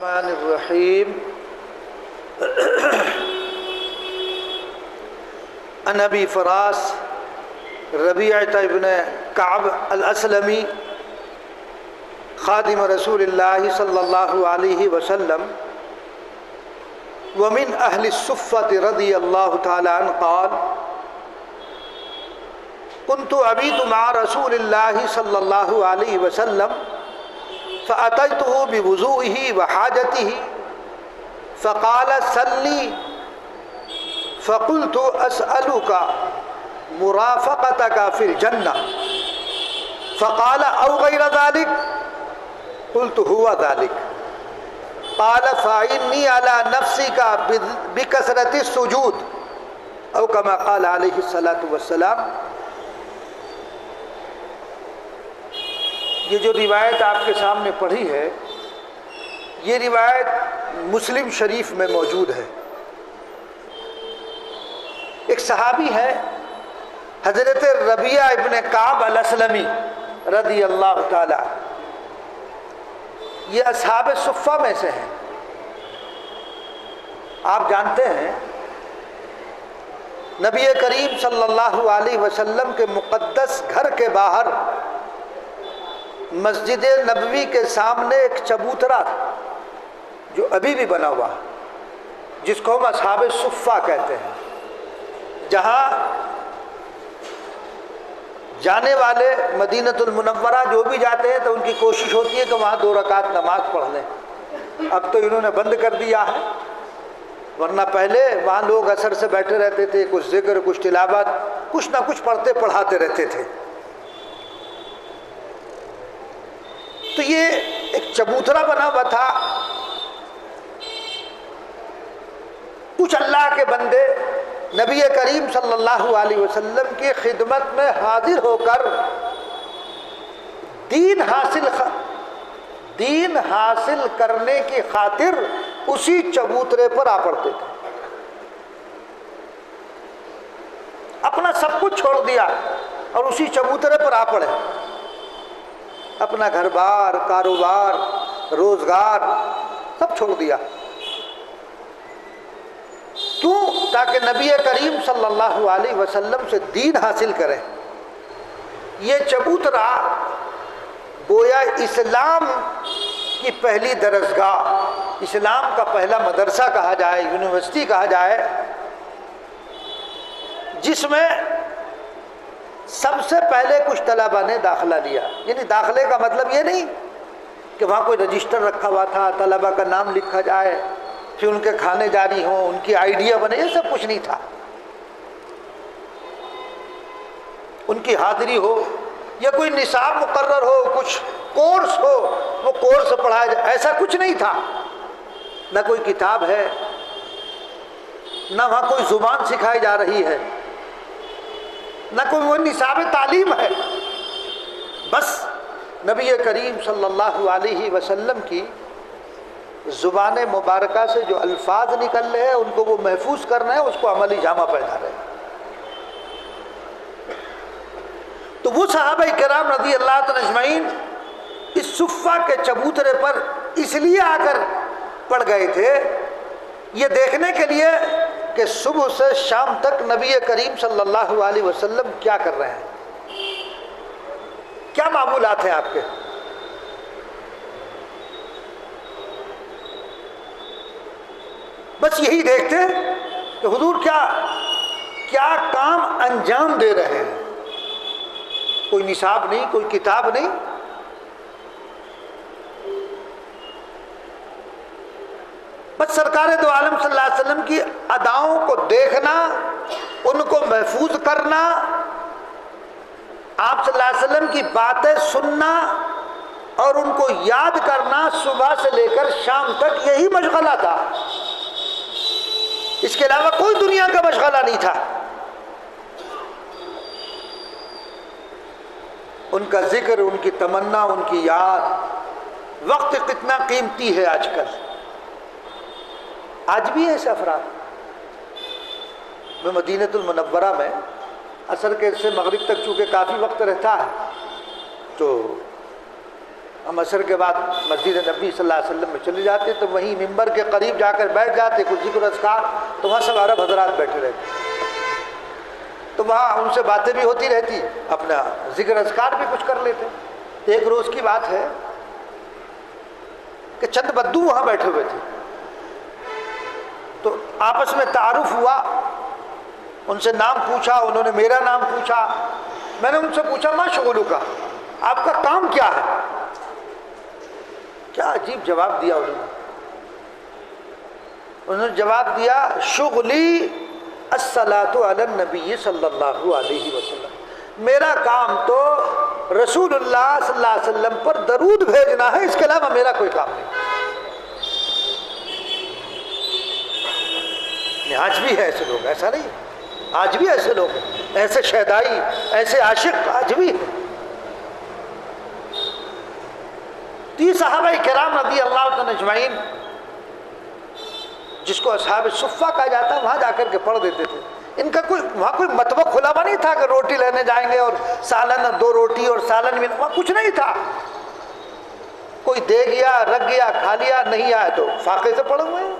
الرحمن الرحیم عن ابی فراس ربیعۃ ابن کعب الاسلمی خادم رسول اللہ صلی اللہ علیہ وسلم ومن اہل الصفۃ رضی اللہ تعالی عنہ قال كنت أبيت مع رسول الله صلى الله عليه وسلم فأتيته بوضوئه وحاجته فقال صلي فقلت أسألك مرافقتك في الجنة فقال أو غير ذلك قلت هو ذلك قال فإني على نفسك بكثرة السجود أو كما قال عليه الصلاة والسلام۔ یہ جو روایت آپ کے سامنے پڑھی ہے یہ روایت مسلم شریف میں موجود ہے۔ ایک صحابی ہے حضرت ربیعہ ابن کعب الاسلمی رضی اللہ تعالی، یہ اصحاب صفہ میں سے ہیں۔ آپ جانتے ہیں نبی کریم صلی اللہ علیہ وسلم کے مقدس گھر کے باہر مسجد نبوی کے سامنے ایک چبوترا جو ابھی بھی بنا ہوا جس کو ہم اصحاب صفہ کہتے ہیں، جہاں جانے والے مدینۃ المنورہ جو بھی جاتے ہیں تو ان کی کوشش ہوتی ہے کہ وہاں 2 رکعت نماز پڑھ لیں۔ اب تو انہوں نے بند کر دیا ہے، ورنہ پہلے وہاں لوگ عصر سے بیٹھے رہتے تھے، کچھ ذکر کچھ تلاوت کچھ نہ کچھ پڑھتے پڑھاتے رہتے تھے۔ تو یہ ایک چبوترا بنا ہوا تھا، کچھ اللہ کے بندے نبی کریم صلی اللہ علیہ وسلم کی خدمت میں حاضر ہو کر دین حاصل کرنے کی خاطر اسی چبوترے پر آ پڑتے تھے۔ اپنا سب کچھ چھوڑ دیا اور اسی چبوترے پر آ پڑے، اپنا گھر بار کاروبار روزگار سب چھوڑ دیا، کیوں؟ تاکہ نبی کریم صلی اللہ علیہ وسلم سے دین حاصل کریں۔ یہ چبوترا گویا اسلام کی پہلی درسگاہ، اسلام کا پہلا مدرسہ کہا جائے، یونیورسٹی کہا جائے، جس میں سب سے پہلے کچھ طلبہ نے داخلہ لیا۔ یعنی داخلے کا مطلب یہ نہیں کہ وہاں کوئی رجسٹر رکھا ہوا تھا طلبہ کا نام لکھا جائے پھر ان کے کھانے جاری ہوں، ان کی آئیڈیا بنے، یہ سب کچھ نہیں تھا۔ ان کی حاضری ہو یا کوئی نصاب مقرر ہو، کچھ کورس ہو، وہ کورس پڑھایا جائے، ایسا کچھ نہیں تھا۔ نہ کوئی کتاب ہے، نہ وہاں کوئی زبان سکھائی جا رہی ہے، نہ کوئی وہ نصاب تعلیم ہے۔ بس نبی کریم صلی اللہ علیہ وسلم کی زبان مبارکہ سے جو الفاظ نکل رہے ہیں ان کو وہ محفوظ کرنا ہے، اس کو عملی جامہ پہنا رہے ہیں۔ تو وہ صحابہ کرام رضی اللہ تعالی اجمعین اس صفہ کے چبوترے پر اس لیے آ کر پڑ گئے تھے، یہ دیکھنے کے لیے کہ صبح سے شام تک نبی کریم صلی اللہ علیہ وسلم کیا کر رہے ہیں، کیا معمولات ہیں آپ کے۔ بس یہی دیکھتے کہ حضور کیا کام انجام دے رہے ہیں۔ کوئی نصاب نہیں، کوئی کتاب نہیں، بس سرکار دو عالم صلی اللہ علیہ وسلم کی اداؤں کو دیکھنا، ان کو محفوظ کرنا، آپ صلی اللہ علیہ وسلم کی باتیں سننا اور ان کو یاد کرنا، صبح سے لے کر شام تک یہی مشغلہ تھا۔ اس کے علاوہ کوئی دنیا کا مشغلہ نہیں تھا۔ ان کا ذکر، ان کی تمنا، ان کی یاد۔ وقت کتنا قیمتی ہے آج کل، آج بھی ایسے افراد۔ میں مدینۃ المنورہ میں عصر کے سے مغرب تک چونکہ کافی وقت رہتا ہے تو ہم عصر کے بعد مسجد نبی صلی اللہ علیہ وسلم میں چلے جاتے تو وہیں ممبر کے قریب جا کر بیٹھ جاتے، کچھ ذکر اذکار، تو وہاں سب عرب حضرات بیٹھے رہتے، تو وہاں ان سے باتیں بھی ہوتی رہتی، اپنا ذکر اذکار بھی کچھ کر لیتے۔ ایک روز کی بات ہے کہ چند بدو وہاں بیٹھے ہوئے تھے، تو آپس میں تعارف ہوا، ان سے نام پوچھا، انہوں نے میرا نام پوچھا، میں نے ان سے پوچھا ما شغلک، آپ کا کام کیا ہے؟ کیا عجیب جواب دیا انہوں نے جواب دیا شغلی الصلاۃ علی النبی صلی اللہ علیہ وسلم، میرا کام تو رسول اللہ صلی اللہ علیہ وسلم پر درود بھیجنا ہے، اس کے علاوہ میرا کوئی کام نہیں۔ آج بھی ہے ایسے لوگ، ایسا نہیں، آج بھی ایسے لوگ ہیں، ایسے شہدائی، ایسے عاشق آج بھی ہیں۔ تی صحابہ کرام رضی اللہ عنہ اجمعین، جس کو اصحاب صفہ کہا جاتا ہے، وہاں جا کر کے پڑھ دیتے تھے۔ ان کا وہاں کوئی مطبخ کھلا ہوا نہیں تھا کہ روٹی لینے جائیں گے اور سالن، 2 روٹی اور سالن میں، وہاں کچھ نہیں تھا، کوئی دے گیا، رکھ گیا، کھا لیا، نہیں آئے تو فاقے سے پڑھے ہوئے ہیں۔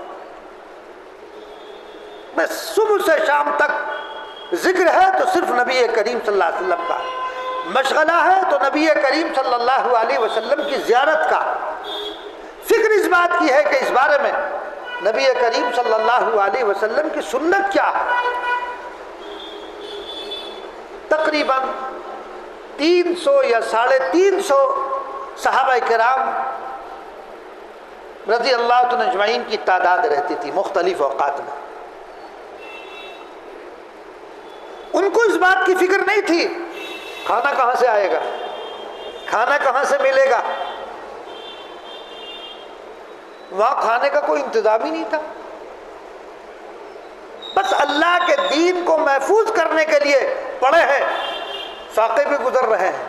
بس صبح سے شام تک ذکر ہے تو صرف نبی کریم صلی اللہ علیہ وسلم کا، مشغلہ ہے تو نبی کریم صلی اللہ علیہ وسلم کی زیارت کا، فکر اس بات کی ہے کہ اس بارے میں نبی کریم صلی اللہ علیہ وسلم کی سنت کیا ہے۔ تقریباً 300 یا 350 صحابہ کرام رضی اللہ عنہ اجمعین کی تعداد رہتی تھی مختلف اوقات میں۔ ان کو اس بات کی فکر نہیں تھی کھانا کہاں سے آئے گا، کھانا کہاں سے ملے گا، وہاں کھانے کا کوئی انتظام ہی نہیں تھا، بس اللہ کے دین کو محفوظ کرنے کے لیے پڑے ہیں، فاقے بھی گزر رہے ہیں،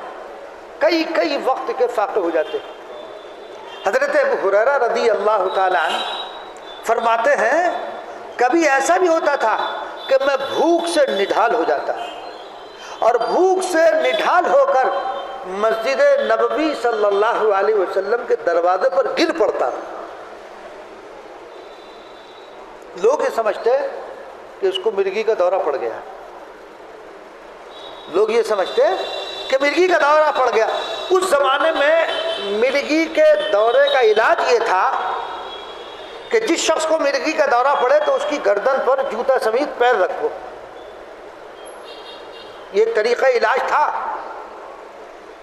کئی وقت کے فاقے ہو جاتے۔ حضرت ابو ہریرہ رضی اللہ تعالی عنہ فرماتے ہیں کبھی ایسا بھی ہوتا تھا کہ میں بھوک سے نڈھال ہو جاتا اور بھوک سے نڈھال ہو کر مسجد نبوی صلی اللہ علیہ وسلم کے دروازے پر گر پڑتا۔ لوگ یہ سمجھتے کہ اس کو مرگی کا دورہ پڑ گیا، لوگ یہ سمجھتے کہ مرگی کا دورہ پڑ گیا۔ اس زمانے میں مرگی کے دورے کا علاج یہ تھا کہ جس شخص کو مرگی کا دورہ پڑے تو اس کی گردن پر جوتا سمیت پیر رکھو، یہ طریقہ علاج تھا،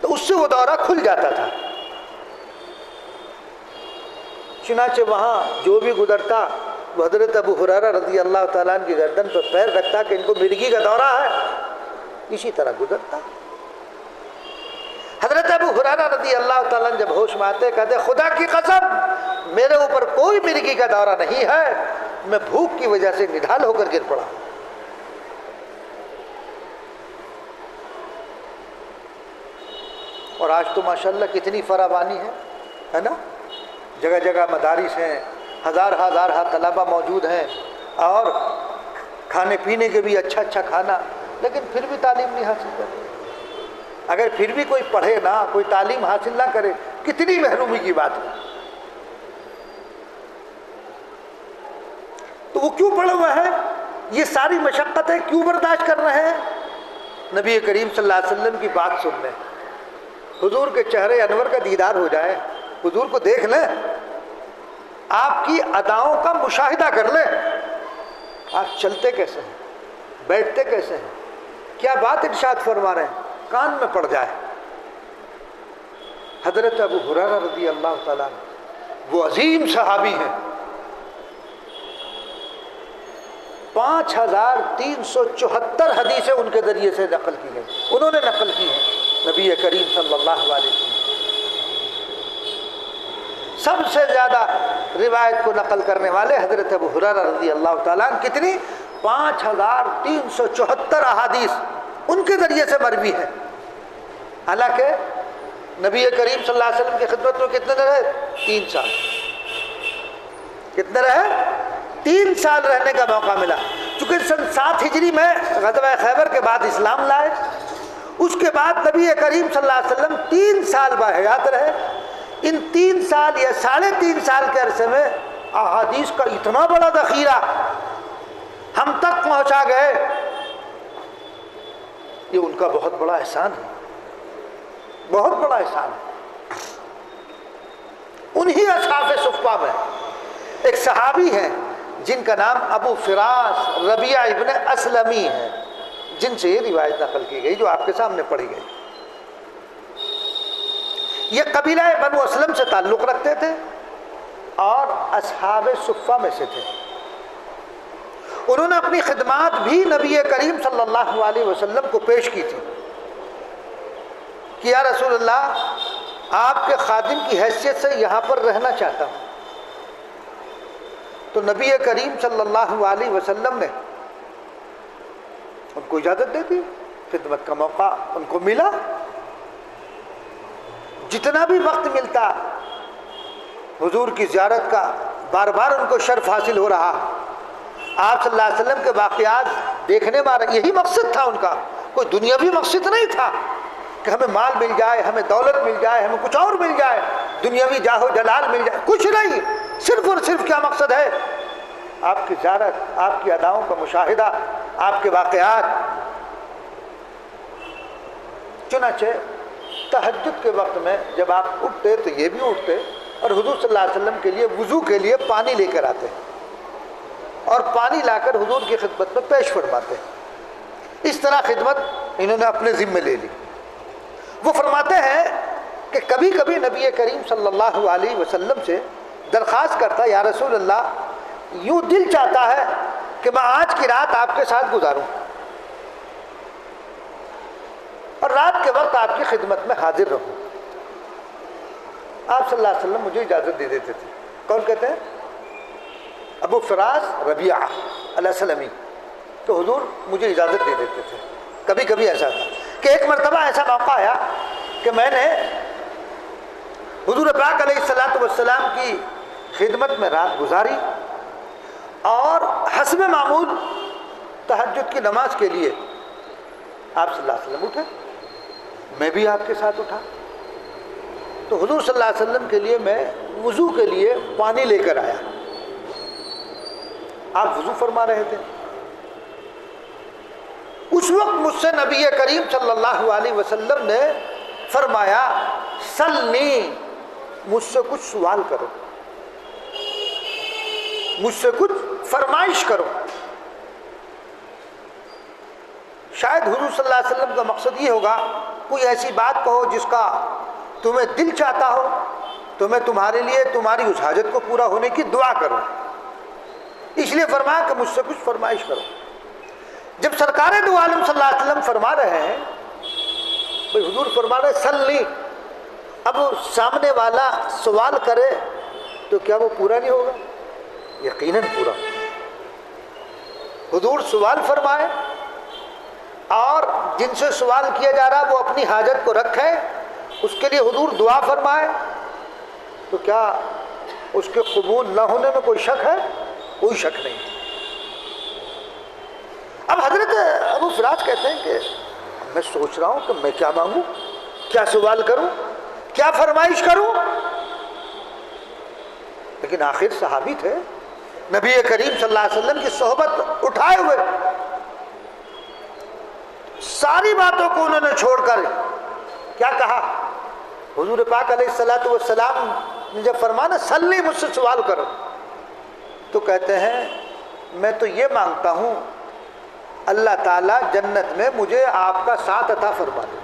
تو اس سے وہ دورہ کھل جاتا تھا۔ چنانچہ وہاں جو بھی گزرتا وہ حضرت ابو ہریرہ رضی اللہ تعالیٰ عنہ کی گردن پر پیر رکھتا کہ ان کو مرگی کا دورہ ہے، اسی طرح گزرتا۔ حضرت ابو ہریرہ رضی اللہ تعالیٰ عنہ جب ہوش میں آتے کہتے خدا کی قسم میرے اوپر کوئی مرگی کا دورہ نہیں ہے، میں بھوک کی وجہ سے نڈھال ہو کر گر پڑا۔ اور آج تو ماشاءاللہ کتنی فراوانی ہے نا، جگہ جگہ مدارس ہیں، ہزارہ طلبہ موجود ہیں، اور کھانے پینے کے بھی اچھا کھانا، لیکن پھر بھی تعلیم نہیں حاصل کرتے۔ اگر پھر بھی کوئی پڑھے نہ، کوئی تعلیم حاصل نہ کرے، کتنی محرومی کی بات ہے۔ تو وہ کیوں پڑے ہوئے ہیں، یہ ساری مشقتیں کیوں برداشت کر رہے ہیں؟ نبی کریم صلی اللہ علیہ وسلم کی بات سن لیں، حضور کے چہرے انور کا دیدار ہو جائے، حضور کو دیکھ لیں، آپ کی اداؤں کا مشاہدہ کر لیں، آپ چلتے کیسے ہیں، بیٹھتے کیسے ہیں، کیا بات ارشاد فرما رہے ہیں، کان میں پڑ جائے۔ حضرت ابو ہریرہ رضی اللہ تعالیٰ عنہ وہ عظیم صحابی ہیں، 5374 حدیثیں ان کے ذریعے سے نقل کی گئی، انہوں نے نقل کی ہیں نبی کریم صلی اللہ علیہ وسلم۔ سب سے زیادہ روایت کو نقل کرنے والے حضرت ابو ہریرہ رضی اللہ تعالیٰ عنہ، کتنی 5374 احادیث ان کے ذریعے سے مروی ہے۔ حالانکہ نبی کریم صلی اللہ علیہ وسلم کی خدمت میں کتنے رہے؟ 3 سال۔ کتنے رہے؟ 3 سال رہنے کا موقع ملا، چونکہ سن 7 ہجری میں غزوہ خیبر کے بعد اسلام لائے، اس کے بعد نبی کریم صلی اللہ علیہ وسلم 3 سال باحیات رہے، ان 3 سال یا 3.5 سال کے عرصے میں احادیث کا اتنا بڑا ذخیرہ ہم تک پہنچا گئے، یہ ان کا بہت بڑا احسان ہے، بہت بڑا احسان ہے۔ انہی اصحاب صفہ میں ایک صحابی ہیں جن کا نام ابو فراس ربیعہ ابن اسلمی ہے، جن سے یہ روایت نقل کی گئی جو آپ کے سامنے پڑھی گئی۔ یہ قبیلہ بنو اسلم سے تعلق رکھتے تھے اور اصحاب صفہ میں سے تھے۔ انہوں نے اپنی خدمات بھی نبی کریم صلی اللہ علیہ وسلم کو پیش کی تھی کہ یا رسول اللہ، آپ کے خادم کی حیثیت سے یہاں پر رہنا چاہتا ہوں۔ تو نبی کریم صلی اللہ علیہ وسلم نے ان کو اجازت دے دی، خدمت کا موقع ان کو ملا۔ جتنا بھی وقت ملتا حضور کی زیارت کا بار بار ان کو شرف حاصل ہو رہا، آپ صلی اللہ علیہ وسلم کے واقعات دیکھنے میں یہی مقصد تھا ان کا، کوئی دنیاوی مقصد نہیں تھا کہ ہمیں مال مل جائے، ہمیں دولت مل جائے، ہمیں کچھ اور مل جائے، دنیاوی جاہ و جلال مل جائے، کچھ نہیں، صرف اور صرف کیا مقصد ہے؟ آپ کی زیارت، آپ کی اداؤں کا مشاہدہ، آپ کے واقعات۔ چنانچہ تہجد کے وقت میں جب آپ اٹھتے تو یہ بھی اٹھتے اور حضور صلی اللہ علیہ وسلم کے لیے وضو کے لیے پانی لے کر آتے اور پانی لا کر حضور کی خدمت میں پیش فرماتے۔ اس طرح خدمت انہوں نے اپنے ذمے لے لی۔ وہ فرماتے ہیں کہ کبھی کبھی نبی کریم صلی اللہ علیہ وسلم سے درخواست کرتا، یا رسول اللہ، یوں دل چاہتا ہے کہ میں آج کی رات آپ کے ساتھ گزاروں اور رات کے وقت آپ کی خدمت میں حاضر رہوں۔ آپ صلی اللہ علیہ وسلم مجھے اجازت دے دیتے تھے۔ کون کہتے ہیں؟ ابو فراس ربیعہ الاسلمی۔ تو حضور مجھے اجازت دے دیتے تھے۔ کبھی کبھی ایسا تھا کہ ایک مرتبہ ایسا موقع آیا کہ میں نے حضور پاک علیہ الصلوۃ والسلام کی خدمت میں رات گزاری اور حسب معمول تہجد کی نماز کے لیے آپ صلی اللہ علیہ وسلم اٹھے، میں بھی آپ کے ساتھ اٹھا۔ تو حضور صلی اللہ علیہ وسلم کے لیے میں وضو کے لیے پانی لے کر آیا۔ آپ وضو فرما رہے تھے۔ اس وقت مجھ سے نبی کریم صلی اللہ علیہ وسلم نے فرمایا، سلنی، مجھ سے کچھ سوال کرو، مجھ سے کچھ فرمائش کرو۔ شاید حضور صلی اللہ علیہ وسلم کا مقصد یہ ہوگا، کوئی ایسی بات کہو جس کا تمہیں دل چاہتا ہو تو میں تمہارے لیے تمہاری اس حاجت کو پورا ہونے کی دعا کروں، اس لیے فرمایا کہ مجھ سے کچھ فرمائش کرو۔ جب سرکار دو عالم صلی اللہ علیہ وسلم فرما رہے ہیں، بھئی حضور فرما رہے سلنی، اب سامنے والا سوال کرے تو کیا وہ پورا نہیں ہوگا؟ یقیناً پورا۔ حضور سوال فرمائے اور جن سے سوال کیا جا رہا وہ اپنی حاجت کو رکھے، اس کے لیے حضور دعا فرمائے تو کیا اس کے قبول نہ ہونے میں کوئی شک ہے؟ کوئی شک نہیں۔ اب حضرت ابو فراس کہتے ہیں کہ میں سوچ رہا ہوں کہ میں کیا مانگوں، کیا سوال کروں، کیا فرمائش کروں، لیکن آخر صحابی تھے، نبی کریم صلی اللہ علیہ وسلم کی صحبت اٹھائے ہوئے، ساری باتوں کو انہوں نے چھوڑ کر کیا کہا؟ حضور پاک علیہ الصلوۃ والسلام نے جب فرمانا سلنی، مجھ سے سوال کرو، تو کہتے ہیں میں تو یہ مانگتا ہوں اللہ تعالیٰ جنت میں مجھے آپ کا ساتھ عطا فرما دے۔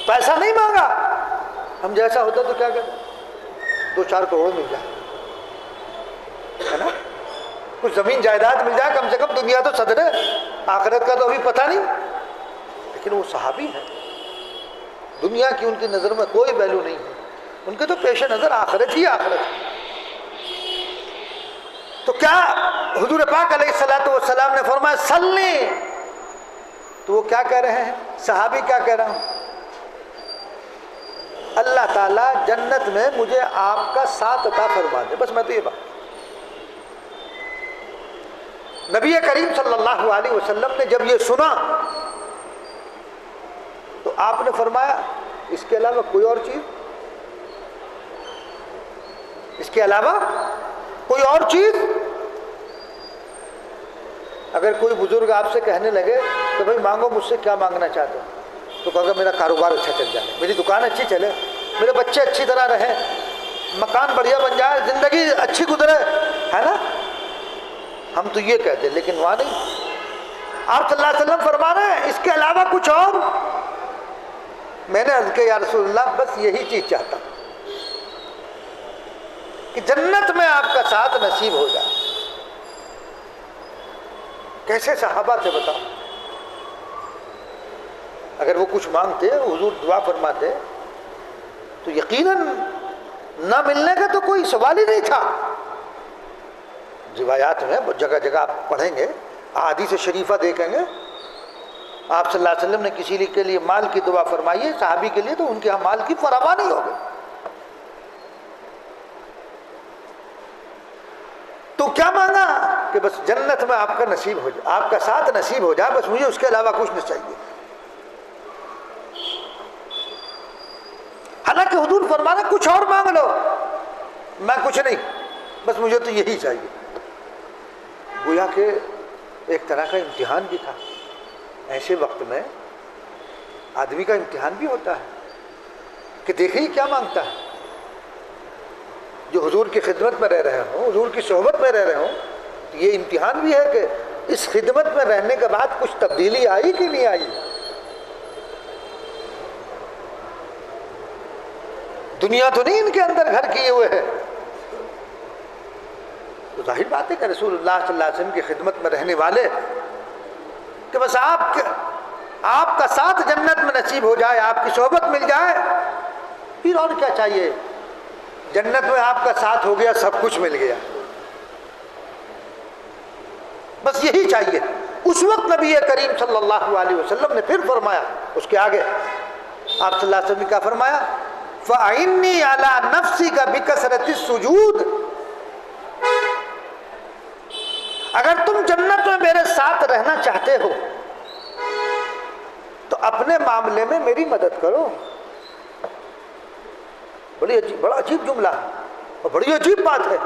پیسہ نہیں مانگا، ہم جیسا ہوتا تو کیا کہتے 2-4 کروڑ مل جائے، ہے نا، کچھ زمین جائیداد مل جائے، کم سے کم دنیا تو صدر ہے، آخرت کا تو ابھی پتہ نہیں۔ لیکن وہ صحابی ہیں، دنیا کی ان کی نظر میں کوئی ویلیو نہیں ہے، ان کے تو پیش نظر آخرت ہی آخرت ہے۔ تو کیا حضور پاک علیہ الصلوۃ والسلام نے فرمایا سلنی، تو وہ کیا کہہ رہے ہیں؟ صحابی کیا کہہ رہا ہوں؟ اللہ تعالیٰ جنت میں مجھے آپ کا ساتھ عطا فرما دے، بس میں تو یہ بات۔ نبی کریم صلی اللہ علیہ وسلم نے جب یہ سنا تو آپ نے فرمایا اس کے علاوہ کوئی اور چیز، اس کے علاوہ کوئی اور چیز؟ اگر کوئی بزرگ آپ سے کہنے لگے کہ بھائی مانگو مجھ سے کیا مانگنا چاہتے ہو، تو کہا میرا کاروبار اچھا چل جائے، میری دکان اچھی چلے، میرے بچے اچھی طرح رہیں، مکان بڑھیا بن جائے، زندگی اچھی گزرے، ہے نا؟ ہم تو یہ کہتے، لیکن وہاں نہیں، آپ صلی اللہ علیہ وسلم فرما رہے ہیں اس کے علاوہ کچھ اور؟ میں نے عرض کیا یا رسول اللہ بس یہی چیز چاہتا ہوں کہ جنت میں آپ کا ساتھ نصیب ہو جائے۔ کیسے صحابہ تھے بتاؤ، اگر وہ کچھ مانگتے حضور دعا فرماتے تو یقیناً نہ ملنے کا تو کوئی سوال ہی نہیں تھا۔ روایات میں جگہ جگہ آپ پڑھیں گے، احادیث شریفہ دیکھیں گے، آپ صلی اللہ علیہ وسلم نے کسی کے لیے مال کی دعا فرمائی ہے، صحابی کے لیے، تو ان کے ہاں مال کی فراوانی ہو گئی۔ تو کیا مانگا کہ بس جنت میں آپ کا نصیب ہو جائے، آپ کا ساتھ نصیب ہو جائے، بس مجھے اس کے علاوہ کچھ نہیں چاہیے۔ حالانکہ حضور فرمانا کچھ اور مانگ لو، میں کچھ نہیں، بس مجھے تو یہی چاہیے۔ گویا کہ ایک طرح کا امتحان بھی تھا۔ ایسے وقت میں آدمی کا امتحان بھی ہوتا ہے کہ دیکھیں کیا مانگتا ہے۔ جو حضور کی خدمت میں رہ رہے ہوں، حضور کی صحبت میں رہ رہے ہوں، تو یہ امتحان بھی ہے کہ اس خدمت میں رہنے کے بعد کچھ تبدیلی آئی کہ نہیں آئی۔ دنیا تو نہیں ان کے اندر گھر کیے ہوئے ہے، تو ظاہر بات ہے کہ رسول اللہ صلی اللہ علیہ وسلم کی خدمت میں رہنے والے کہ بس آپ کا ساتھ جنت میں نصیب ہو جائے، آپ کی صحبت مل جائے، پھر اور کیا چاہیے؟ جنت میں آپ کا ساتھ ہو گیا، سب کچھ مل گیا، بس یہی چاہیے۔ اس وقت نبی کریم صلی اللہ علیہ وسلم نے پھر فرمایا، اس کے آگے آپ صلی اللہ علیہ وسلم نے کیا فرمایا؟ فَأَعِنِّي عَلَى نَفْسِكَ بِكَثْرَةِ السُّجُودِ، اگر تم جنت میں میرے ساتھ رہنا چاہتے ہو تو اپنے معاملے میں میری مدد کرو۔ بڑا عجیب جملہ اور بڑی عجیب بات ہے،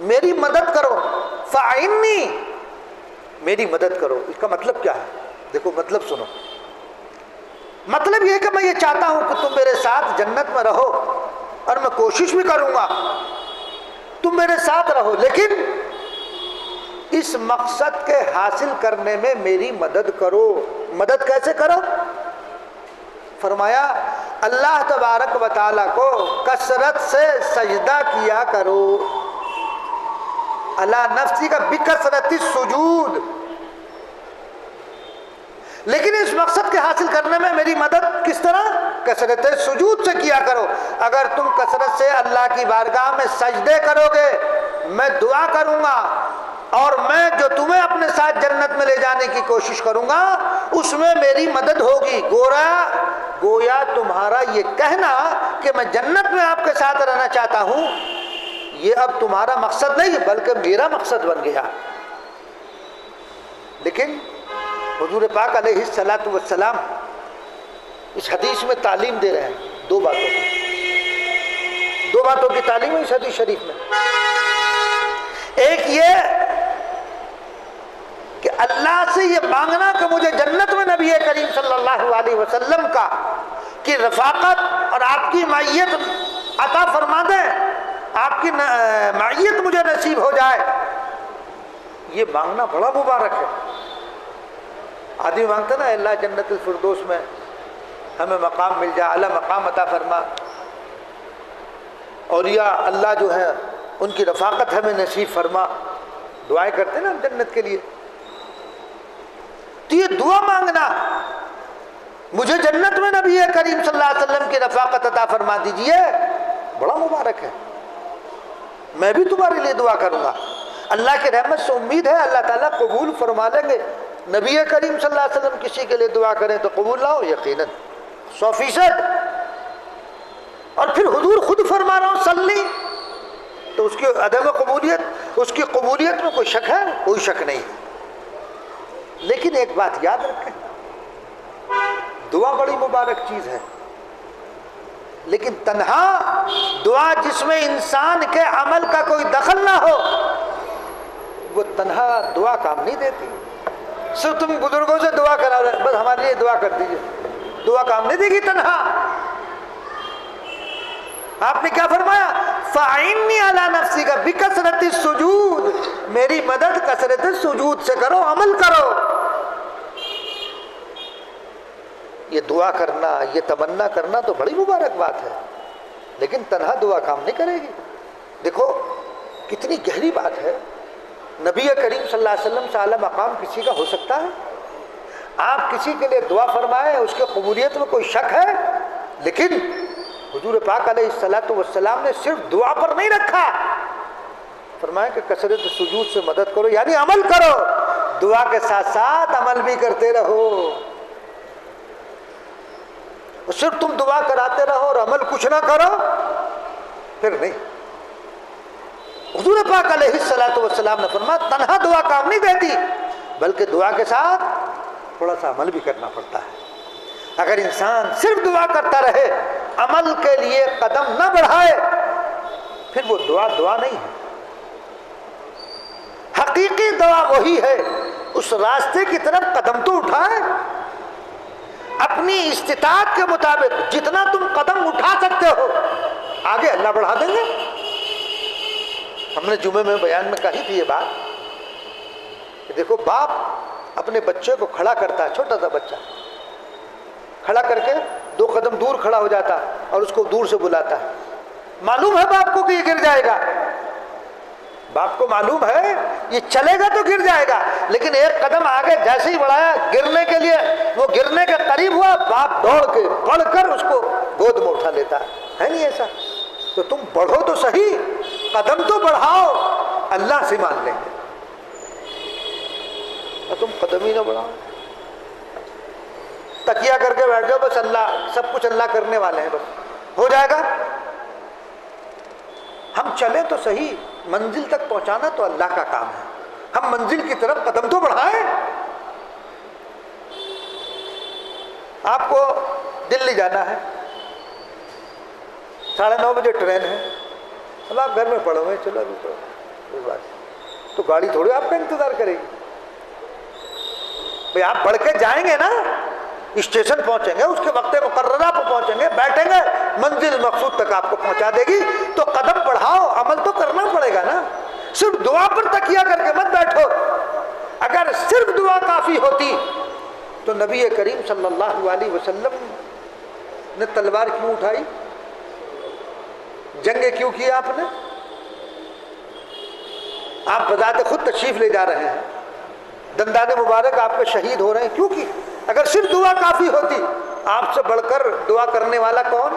میری مدد کرو، فَأَعِنِّي، میری مدد کرو۔ اس کا مطلب کیا ہے؟ دیکھو مطلب سنو، مطلب یہ کہ میں یہ چاہتا ہوں کہ تم میرے ساتھ جنت میں رہو، اور میں کوشش بھی کروں گا تم میرے ساتھ رہو، لیکن اس مقصد کے حاصل کرنے میں میری مدد کرو۔ مدد کیسے کرو؟ فرمایا اللہ تبارک و تعالیٰ کو کثرت سے سجدہ کیا کرو، علی نفسی کا بکثرت السجود، لیکن اس مقصد کے حاصل کرنے میں میری مدد کس طرح؟ کثرت سجود سے کیا کرو۔ اگر تم کثرت سے اللہ کی بارگاہ میں سجدے کرو گے، میں دعا کروں گا، اور میں جو تمہیں اپنے ساتھ جنت میں لے جانے کی کوشش کروں گا اس میں میری مدد ہوگی۔ گویا تمہارا یہ کہنا کہ میں جنت میں آپ کے ساتھ رہنا چاہتا ہوں، یہ اب تمہارا مقصد نہیں بلکہ میرا مقصد بن گیا۔ لیکن حضور پاک علیہ الصلاۃ والسلام اس حدیث میں تعلیم دے رہے ہیں دو باتوں کی تعلیم ہے اس حدیث شریف میں۔ ایک یہ کہ اللہ سے یہ مانگنا کہ مجھے جنت میں نبی کریم صلی اللہ علیہ وسلم کی رفاقت اور آپ کی معیت عطا فرما دیں، آپ کی معیت مجھے نصیب ہو جائے، یہ مانگنا بڑا مبارک ہے۔ آدمی مانگتا نا اللہ جنت الفردوس میں ہمیں مقام مل جائے، اعلیٰ مقام عطا فرما، اولیاء اللہ جو ہیں ان کی رفاقت ہمیں نصیب فرما، دعائیں کرتے نا ہم جنت کے لیے۔ تو یہ دعا مانگنا مجھے جنت میں نبی کریم صلی اللہ علیہ وسلم کی رفاقت عطا فرما دیجئے، بڑا مبارک ہے، میں بھی تمہارے لیے دعا کروں گا۔ اللہ کی رحمت سے امید ہے اللہ تعالیٰ قبول فرما لیں گے۔ نبی کریم صلی اللہ علیہ وسلم کسی کے لیے دعا کریں تو قبول نہ ہو، یقیناً 100%۔ اور پھر حضور خود فرما رہا ہوں صلی، تو اس کی عدم قبولیت، اس کی قبولیت میں کوئی شک ہے؟ کوئی شک نہیں۔ لیکن ایک بات یاد رکھیں، دعا بڑی مبارک چیز ہے، لیکن تنہا دعا جس میں انسان کے عمل کا کوئی دخل نہ ہو، وہ تنہا دعا کام نہیں دیتی۔ صرف تم بزرگوں سے دعا کرا رہے، بس ہمارے لیے دعا کر دیجیے، دعا کام نہیں دے گی تنہا۔ آپ نے کیا فرمایا؟ فَأَعِنِّي عَلَىٰ نَفْسِكَ بِكَثْرَةِ السُّجُودِ، میری مدد کثرت سجود سے کرو، عمل کرو۔ یہ دعا کرنا، یہ تمنا کرنا تو بڑی مبارک بات ہے، لیکن تنہا دعا کام نہیں کرے گی۔ دیکھو کتنی گہری بات ہے۔ نبی کریم صلی اللہ علیہ وسلم سے اعلیٰ مقام کسی کا ہو سکتا ہے؟ آپ کسی کے لیے دعا فرمائیں، اس کے قبولیت میں کوئی شک ہے، لیکن حضور پاک علیہ الصلوۃ والسلام نے صرف دعا پر نہیں رکھا، فرمایا کہ کثرت سجود سے مدد کرو، یعنی عمل کرو، دعا کے ساتھ ساتھ عمل بھی کرتے رہو۔ صرف تم دعا کراتے رہو اور عمل کچھ نہ کرو، پھر نہیں۔ حضور پاک علیہ الصلوۃ والسلام نے فرمایا تنہا دعا کام نہیں دیتی، بلکہ دعا کے ساتھ تھوڑا سا عمل بھی کرنا پڑتا ہے۔ اگر انسان صرف دعا کرتا رہے، عمل کے لیے قدم نہ بڑھائے، پھر وہ دعا نہیں ہے۔ حقیقی دعا وہی ہے، اس راستے کی طرف قدم تو اٹھائے، اپنی استطاعت کے مطابق جتنا تم قدم اٹھا سکتے ہو، آگے اللہ بڑھا دیں گے۔ ہم نے جمعے میں بیان میں کہی تھی یہ بات کہ دیکھو باپ اپنے بچے کو کھڑا کرتا ہے، چھوٹا سا بچہ کھڑا کر کے 2 قدم دور کھڑا ہو جاتا اور اس کو دور سے بلاتا ہے، معلوم ہے باپ کو کہ یہ گر جائے گا، باپ کو معلوم ہے یہ چلے گا تو گر جائے گا، لیکن 1 قدم آگے جیسے ہی بڑھایا گرنے کے لیے، وہ گرنے کے قریب ہوا، باپ دوڑ کے بڑھ کر اس کو گود میں اٹھا لیتا ہے نہیں ایسا؟ تو تم بڑھو تو صحیح، قدم تو بڑھاؤ، اللہ سے مان لیں گے، اور تم قدم ہی نہ بڑھاؤ، تکیہ کر کے بیٹھ جاؤ، بس اللہ سب کچھ اللہ کرنے والے ہیں، بس ہو جائے گا۔ ہم چلیں تو صحیح، منزل تک پہنچانا تو اللہ کا کام ہے، ہم منزل کی طرف قدم تو بڑھائیں۔ آپ کو دلی جانا ہے، 9:30 بجے ٹرین ہے، اب آپ گھر میں پڑھو گے، چلو ابھی کوئی بات نہیں، تو گاڑی تھوڑی آپ کا انتظار کرے گی بھئی، آپ بڑھ کے جائیں گے نا، اسٹیشن پہنچیں گے، اس کے وقت مقررہ پر پہنچیں گے، بیٹھیں گے، منزل مقصود تک آپ کو پہنچا دے گی، تو قدم بڑھاؤ، عمل تو کرنا پڑے گا نا، صرف دعا پر تکیہ کر کے مت بیٹھو۔ اگر صرف دعا کافی ہوتی تو نبی کریم صلی اللہ علیہ وسلم نے تلوار کیوں اٹھائی، جنگیں کیوں کی آپ نے؟ آپ بذات خود تشریف لے جا رہے ہیں، دندان مبارک آپ کے شہید ہو رہے ہیں، کیوں کی؟ اگر صرف دعا کافی ہوتی، آپ سے بڑھ کر دعا کرنے والا کون؟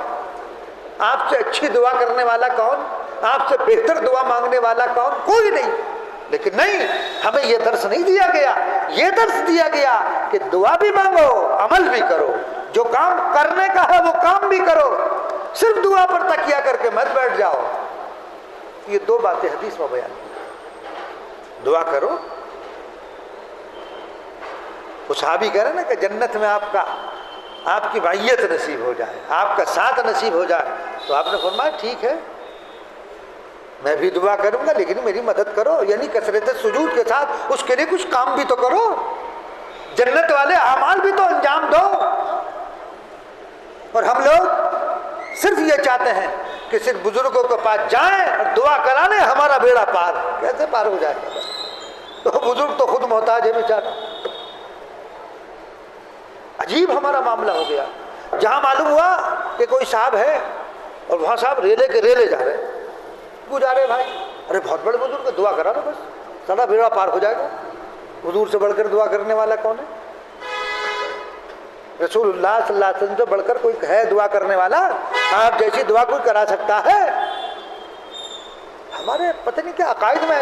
آپ سے اچھی دعا کرنے والا کون؟ آپ سے بہتر دعا مانگنے والا کون؟ کوئی نہیں۔ لیکن نہیں، ہمیں یہ درس نہیں دیا گیا، یہ درس دیا گیا کہ دعا بھی مانگو، عمل بھی کرو، جو کام کرنے کا ہے وہ کام بھی کرو، صرف دعا پر تکیہ کر کے مت بیٹھ جاؤ۔ یہ 2 باتیں حدیث میں بیان کی، دعا کرو۔ وہ صحابی کہہ رہے نا کہ جنت میں آپ کی معیت نصیب ہو جائے، آپ کا ساتھ نصیب ہو جائے، تو آپ نے فرمایا ٹھیک ہے، میں بھی دعا کروں گا، لیکن میری مدد کرو، یعنی کثرت سجود کے ساتھ اس کے لیے کچھ کام بھی تو کرو، جنت والے اعمال بھی تو انجام دو۔ اور ہم لوگ صرف یہ چاہتے ہیں کہ صرف بزرگوں کے پاس جائیں اور دعا کرا لیں، ہمارا بیڑا پار، کیسے پار ہو جائے گا؟ تو بزرگ تو خود محتاج ہے بیچارہ۔ عجیب ہمارا معاملہ ہو گیا، جہاں معلوم ہوا کہ کوئی صاحب ہے اور وہاں صاحب ریلے کے ریلے جا رہے، کیوں جا رہے بھائی؟ ارے بہت بڑے بزرگ، دعا کرا دو بس، سارا بیڑا پار ہو جائے گا۔ حضور سے بڑھ کر دعا کرنے والا کون ہے؟ رسول اللہ صلی اللہ علیہ وسلم سے بڑھ کر کوئی ہے دعا کرنے والا؟ آپ جیسی دعا کوئی کرا سکتا ہے؟ ہمارے پتہ نہیں کیا عقائد میں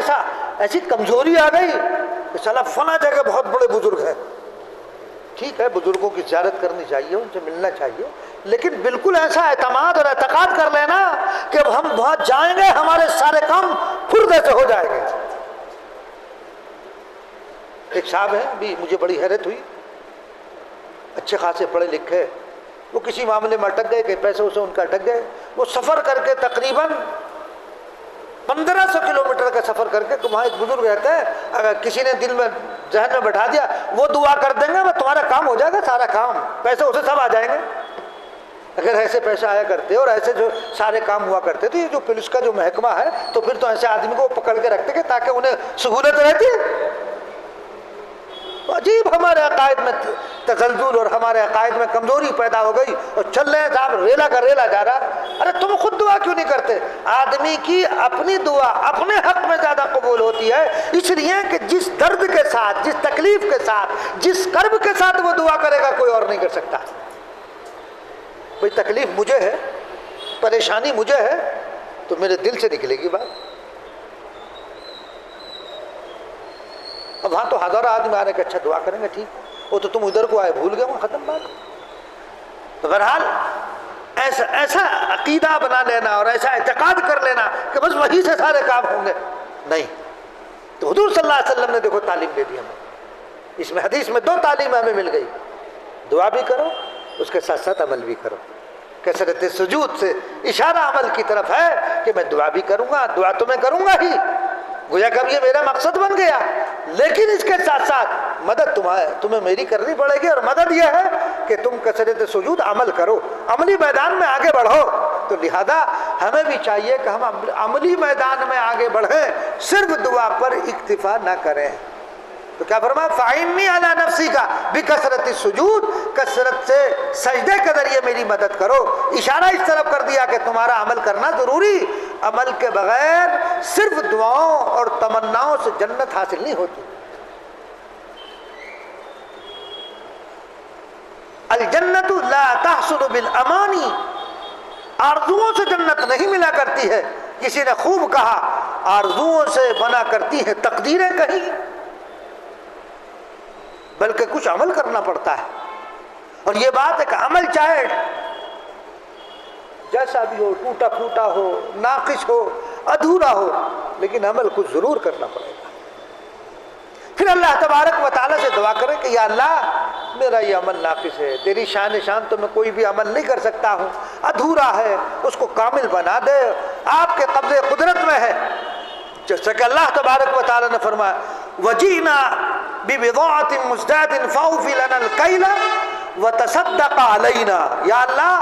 ایسی کمزوری آ گئی کہ سالہ فلاں جگہ بہت بڑے بزرگ ہیں۔ ٹھیک ہے، بزرگوں کی زیارت کرنی چاہیے، ان سے ملنا چاہیے، لیکن بالکل ایسا اعتماد اور اعتقاد کر لینا کہ اب ہم وہاں جائیں گے ہمارے سارے کام پھردے سے ہو جائیں گے، ایک صاحب ہیں بھی مجھے بڑی حیرت ہوئی، اچھے خاصے پڑھے لکھے، وہ کسی معاملے میں اٹک گئے کہ پیسے اسے ان کا اٹک گئے، وہ سفر کر کے تقریباً 1500 کلومیٹر کا سفر کر کے، وہاں ایک بزرگ رہتا ہے، اگر کسی نے دل میں ذہن میں بٹھا دیا وہ دعا کر دیں گے میں تمہارا کام ہو جائے گا، سارا کام، پیسے اسے سب آ جائیں گے۔ اگر ایسے پیسے آیا کرتے اور ایسے جو سارے کام ہوا کرتے تو یہ جو پولیس کا جو محکمہ ہے تو پھر تو ایسے آدمی کو پکڑ کے رکھتے کہ تاکہ انہیں سہولت رہتی ہے۔ عجیب ہمارے عقائد میں تزلزل اور ہمارے عقائد میں کمزوری پیدا ہو گئی، اور چل رہے ہیں صاحب ریلا کا ریلا جا رہا۔ ارے تم خود دعا کیوں نہیں کرتے؟ آدمی کی اپنی دعا اپنے حق میں زیادہ قبول ہوتی ہے، اس لیے کہ جس درد کے ساتھ، جس تکلیف کے ساتھ، جس کرب کے ساتھ وہ دعا کرے گا کوئی اور نہیں کر سکتا۔ کوئی تکلیف مجھے ہے، پریشانی مجھے ہے تو میرے دل سے نکلے گی بات۔ اب وہاں تو ہزاروں آدمی آ رہے کہ اچھا دعا کریں گے، ٹھیک، وہ تو تم ادھر کو آئے بھول گئے، وہاں ختم بات۔ تو بہرحال ایسا عقیدہ بنا لینا اور ایسا اعتقاد کر لینا کہ بس وہی سے سارے کام ہوں گے، نہیں۔ تو حضور صلی اللہ علیہ وسلم نے دیکھو تعلیم دے دی ہمیں، اس میں حدیث میں 2 تعلیم ہمیں مل گئی، دعا بھی کرو اس کے ساتھ ساتھ عمل بھی کرو۔ کثرت سجود سے اشارہ عمل کی طرف ہے کہ میں دعا بھی کروں گا، دعا تو میں کروں گا ہی، گویا کہ اب یہ میرا مقصد بن گیا، لیکن اس کے ساتھ ساتھ مدد تمہیں میری کرنی پڑے گی، اور مدد یہ ہے کہ تم کثرت سجود عمل کرو، عملی میدان میں آگے بڑھو۔ تو لہذا ہمیں بھی چاہیے کہ ہم عملی میدان میں آگے بڑھیں، صرف دعا پر اکتفا نہ کریں۔ تو کیا فرمایا؟ فَعِنِّي عَلَىٰ نَفْسِكَ بِكَثْرَةِ السُّجُودِ، کثرت سے سجدے کے ذریعے میری مدد کرو۔ اشارہ اس طرف کر دیا کہ تمہارا عمل کرنا ضروری، عمل کے بغیر صرف دعاؤں اور تمناؤں سے جنت حاصل نہیں ہوتی۔ الجنت لا تحصل بالامانی، آرزوؤں سے جنت نہیں ملا کرتی ہے۔ کسی نے خوب کہا آرزوؤں سے بنا کرتی ہیں تقدیریں کہیں، بلکہ کچھ عمل کرنا پڑتا ہے۔ اور یہ بات ہے کہ عمل چاہے جیسا بھی ہو، ٹوٹا پھوٹا ہو، ناقص ہو، ادھورا ہو، لیکن عمل کچھ ضرور کرنا پڑے گا۔ پھر اللہ تبارک و تعالیٰ سے دعا کریں کہ یا اللہ میرا یہ عمل ناقص ہے، تیری شان تو میں کوئی بھی عمل نہیں کر سکتا ہوں، ادھورا ہے، اس کو کامل بنا دے، آپ کے قبضے قدرت میں ہے۔ جیسا کہ اللہ تبارک و تعالیٰ نے فرمایا وَجِئْنَا بِبِضَاعَةٍ مُزْدَادٍ فَأَوْفِ لَنَا الْكَيْلَ وَتَصَدَّقْ عَلَيْنَا، یا اللہ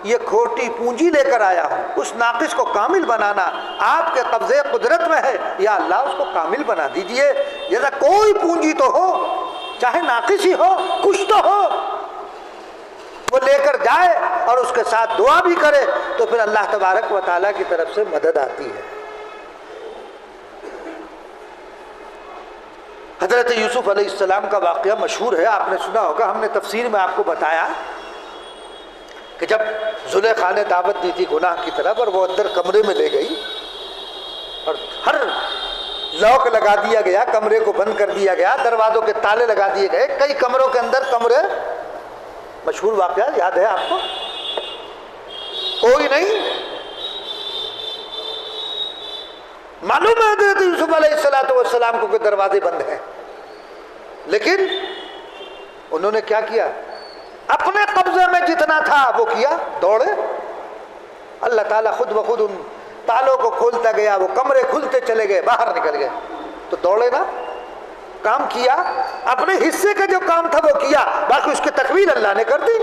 یہ کھوٹی پونجی لے کر آیا ہوں، اس ناقص کو کامل بنانا آپ کے قبضے قدرت میں ہے، یا اللہ اس کو کامل بنا دیجئے۔ جیسا کوئی پونجی تو ہو، چاہے ناقص ہی ہو، کچھ تو ہو، وہ لے کر جائے اور اس کے ساتھ دعا بھی کرے، تو پھر اللہ تبارک و تعالیٰ کی طرف سے مدد آتی ہے۔ حضرت یوسف علیہ السلام کا واقعہ مشہور ہے، آپ نے سنا ہوگا، ہم نے تفسیر میں آپ کو بتایا کہ جب زلیخا نے دعوت دی تھی گناہ کی طرف اور وہ اندر کمرے میں لے گئی اور ہر لاک لگا دیا گیا، کمرے کو بند کر دیا گیا، دروازوں کے تالے لگا دیے گئے، کئی کمروں کے اندر کمرے، مشہور واقعہ یاد ہے آپ کو؟ کوئی نہیں معلوم ہے حضرت یوسف علیہ السلام کو کہ دروازے بند ہیں، لیکن انہوں نے کیا کیا؟ اپنے قبضے میں جتنا تھا وہ کیا، دوڑے۔ اللہ تعالیٰ خود بخود ان تالوں کو کھولتا گیا، وہ کمرے کھلتے چلے گئے، باہر نکل گئے۔ تو دوڑے نا، کام کیا، اپنے حصے کا جو کام تھا وہ کیا، باقی اس کی تکمیل اللہ نے کر دی۔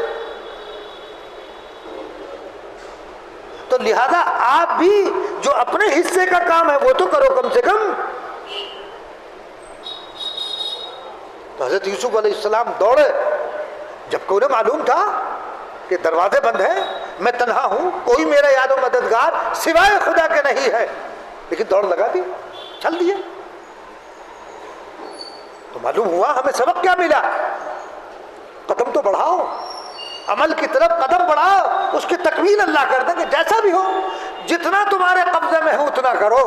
تو لہذا آپ بھی جو اپنے حصے کا کام ہے وہ تو کرو کم سے کم۔ تو حضرت یوسف علیہ السلام دوڑے، جبکہ انہیں معلوم تھا کہ دروازے بند ہیں، میں تنہا ہوں، کوئی میرا یاد و مددگار سوائے خدا کے نہیں ہے، لیکن دوڑ لگا دی، چل دیے۔ تو معلوم ہوا ہمیں سبق کیا ملا؟ قدم تو بڑھاؤ، عمل کی طرف قدم بڑھاؤ، اس کی تکمیل اللہ کر دیں کہ جیسا بھی ہو، جتنا تمہارے قبضے میں ہو اتنا کرو،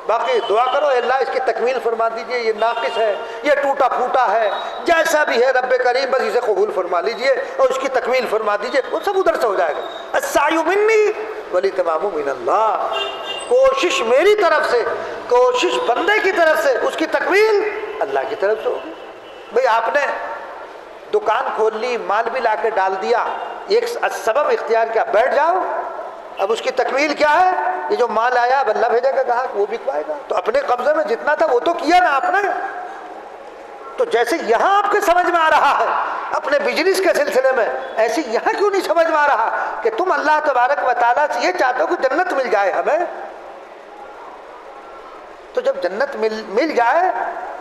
باقی دعا کرو اے اللہ اس کی تکمیل فرما دیجئے، یہ ناقص ہے، یہ ٹوٹا پھوٹا ہے، جیسا بھی ہے رب کریم بس اسے قبول فرما لیجئے اور اس کی تکمیل فرما دیجئے، وہ سب ادھر سے ہو جائے گا۔ السعی منی والاتمام من اللہ، کوشش میری طرف سے، کوشش بندے کی طرف سے، اس کی تکمیل اللہ کی طرف سے ہوگی۔ بھئی آپ نے دکان کھول لی، مال بھی لا کے ڈال دیا، ایک سبب اختیار کیا، بیٹھ جاؤ، اب اس کی تکمیل کیا ہے؟ یہ جو مال آیا اب اللہ بھیجے گا گاہک، وہ بکوائے گا، تو اپنے قبضے میں جتنا تھا وہ تو کیا نا آپ نے۔ تو جیسے یہاں آپ کے سمجھ میں آ رہا ہے اپنے بزنس کے سلسلے میں، ایسے یہاں کیوں نہیں سمجھ میں آ رہا کہ تم اللہ تبارک و تعالیٰ سے یہ چاہتے ہو کہ جنت مل جائے ہمیں؟ تو جب جنت مل جائے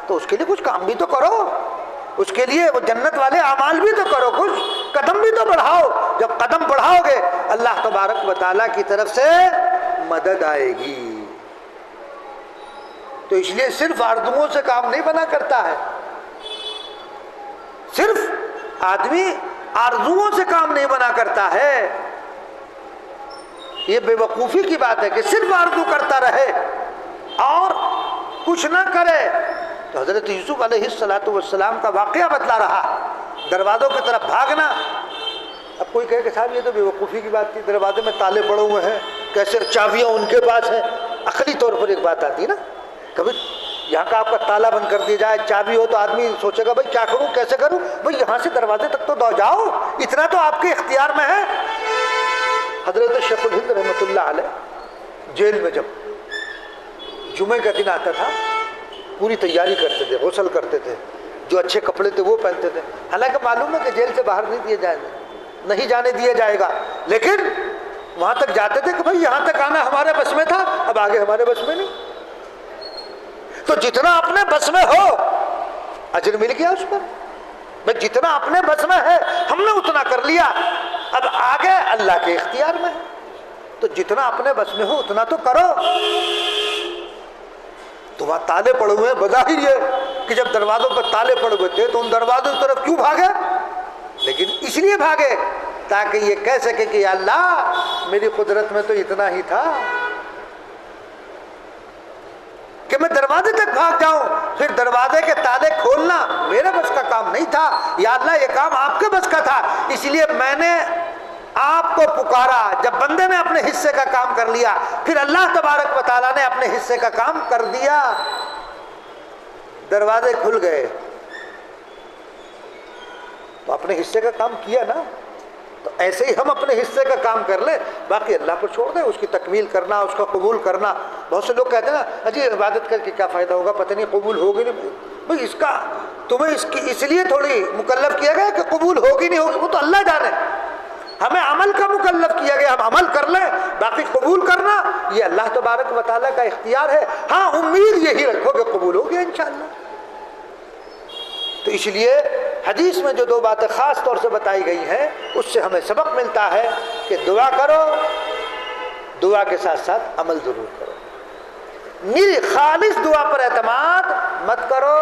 تو اس کے لیے کچھ کام بھی تو کرو، اس کے لیے وہ جنت والے اعمال بھی تو کرو، کچھ قدم بھی تو بڑھاؤ۔ جب قدم بڑھاؤ گے اللہ تبارک و تعالیٰ کی طرف سے مدد آئے گی۔ تو اس لیے صرف آرزوؤں سے کام نہیں بنا کرتا ہے، صرف آدمی آرزوؤں سے کام نہیں بنا کرتا ہے۔ یہ بے وقوفی کی بات ہے کہ صرف آرزو کرتا رہے اور کچھ نہ کرے۔ تو حضرت یوسف علیہ السلام کا واقعہ بتلا رہا، دروازوں کی طرف بھاگنا۔ اب کوئی کہے کہ صاحب یہ تو بے وقوفی کی بات تھی، دروازے میں تالے پڑے ہوئے ہیں، کیسے چابیاں ان کے پاس ہیں؟ عقلی طور پر ایک بات آتی ہے نا، کبھی یہاں کا آپ کا تالا بند کر دیا جائے، چابی ہو تو آدمی سوچے گا بھائی کیا کروں، کیسے کروں؟ بھائی یہاں سے دروازے تک تو دو جاؤ، اتنا تو آپ کے اختیار میں ہے۔ حضرت شیخ الہند رحمۃ اللہ علیہ جیل میں جب جمعے کا دن آتا تھا پوری تیاری کرتے تھے، غسل کرتے تھے، جو اچھے کپڑے تھے وہ پہنتے تھے، حالانکہ معلوم ہے کہ جیل سے باہر نہیں جانے دیا جائے گا، لیکن وہاں تک جاتے تھے کہ بھائی یہاں تک آنا ہمارے بس میں تھا، اب آگے ہمارے بس میں نہیں۔ تو جتنا اپنے بس میں ہو اجر مل گیا اس پر، بھائی جتنا اپنے بس میں ہے ہم نے اتنا کر لیا، اب آگے اللہ کے اختیار میں ہے۔ تو جتنا اپنے بس میں ہو اتنا تو کرو۔ تو وہاں تالے پڑے ہوئے ہیں، بظاہر یہ کہ جب دروازوں پر تالے پڑے ہوئے تھے تو ان دروازوں کی طرف کیوں بھاگے؟ لیکن اس لیے بھاگے تاکہ یہ کہہ سکے کہ یا اللہ میری قدرت میں تو اتنا ہی تھا کہ میں دروازے تک بھاگ جاؤں، پھر دروازے کے تالے کھولنا میرے بس کا کام نہیں تھا، یا اللہ یہ کام آپ کے بس کا تھا، اس لیے میں نے آپ کو پکارا۔ جب بندے نے اپنے حصے کا کام کر لیا پھر اللہ تبارک و تعالیٰ نے اپنے حصے کا کام کر دیا، دروازے کھل گئے۔ تو اپنے حصے کا کام کیا نا، تو ایسے ہی ہم اپنے حصے کا کام کر لیں، باقی اللہ پر چھوڑ دیں، اس کی تکمیل کرنا، اس کا قبول کرنا۔ بہت سے لوگ کہتے ہیں نا اجی عبادت کر کے کیا فائدہ ہوگا، پتہ نہیں قبول ہوگی نہیں۔ بھائی اس کا تمہیں اس لیے تھوڑی مکلف کیا گیا کہ قبول ہوگی نہیں ہوگی، وہ تو اللہ جانے، ہمیں عمل کا مکلف کیا گیا، ہم عمل کر لیں، باقی قبول کرنا یہ اللہ تبارک و تعالیٰ کا اختیار ہے۔ ہاں امید یہی رکھو کہ قبول ہو گیا انشاءاللہ۔ تو اس لیے حدیث میں جو دو باتیں خاص طور سے بتائی گئی ہیں اس سے ہمیں سبق ملتا ہے کہ دعا کرو، دعا کے ساتھ ساتھ عمل ضرور کرو۔ میری خالص دعا پر اعتماد مت کرو،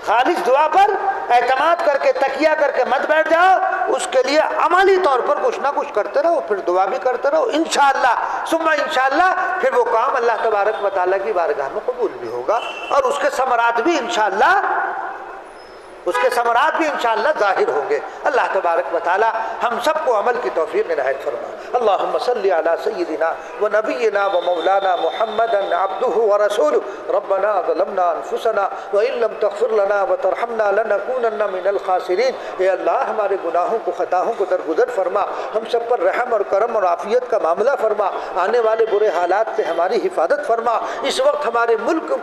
خالص دعا پر اعتماد کر کے تکیہ کر کے مت بیٹھ جاؤ، اس کے لیے عملی طور پر کچھ نہ کچھ کرتے رہو، پھر دعا بھی کرتے رہو، انشاءاللہ ثم انشاءاللہ پھر وہ کام اللہ تبارک و تعالیٰ کی بارگاہ میں قبول بھی ہوگا، اور اس کے ثمرات بھی انشاءاللہ ظاہر ہوں گے۔ اللہ تبارک و تعالی ہم سب کو عمل کی توفیق عنایت فرمائے۔ اللہم صلی علی سیدنا و نبینا و مولانا محمد عبدہ و رسولہ۔ ربنا ظلمنا انفسنا وان لم تغفر لنا وترحمنا لنکونن من الخاسرین۔ اے اللہ ہمارے گناہوں کو خطاؤں کو درگزر فرما، ہم سب پر رحم اور کرم اور عافیت کا معاملہ فرما، آنے والے برے حالات سے ہماری حفاظت فرما۔ اس وقت ہمارے ملک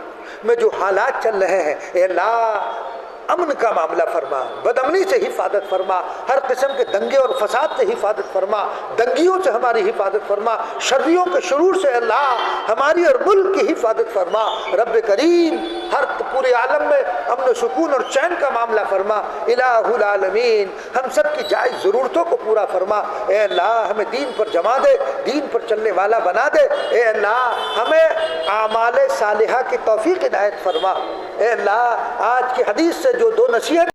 میں جو حالات چل رہے ہیں اے اللہ امن کا معاملہ فرما، بدامنی سے حفاظت فرما، ہر قسم کے دنگے اور فساد سے حفاظت فرما، دنگیوں سے ہماری حفاظت فرما، شریوں کے شرور سے اللہ ہماری اور ملک کی حفاظت فرما۔ رب کریم ہر پورے عالم میں امن و سکون اور چین کا معاملہ فرما۔ الہ العالمین ہم سب کی جائز ضرورتوں کو پورا فرما۔ اے اللہ ہمیں دین پر جما دے، دین پر چلنے والا بنا دے۔ اے اللہ ہمیں اعمال صالحہ کی توفیق عنایت فرما۔ اے اللہ آج کی حدیث سے جو دو نصیحت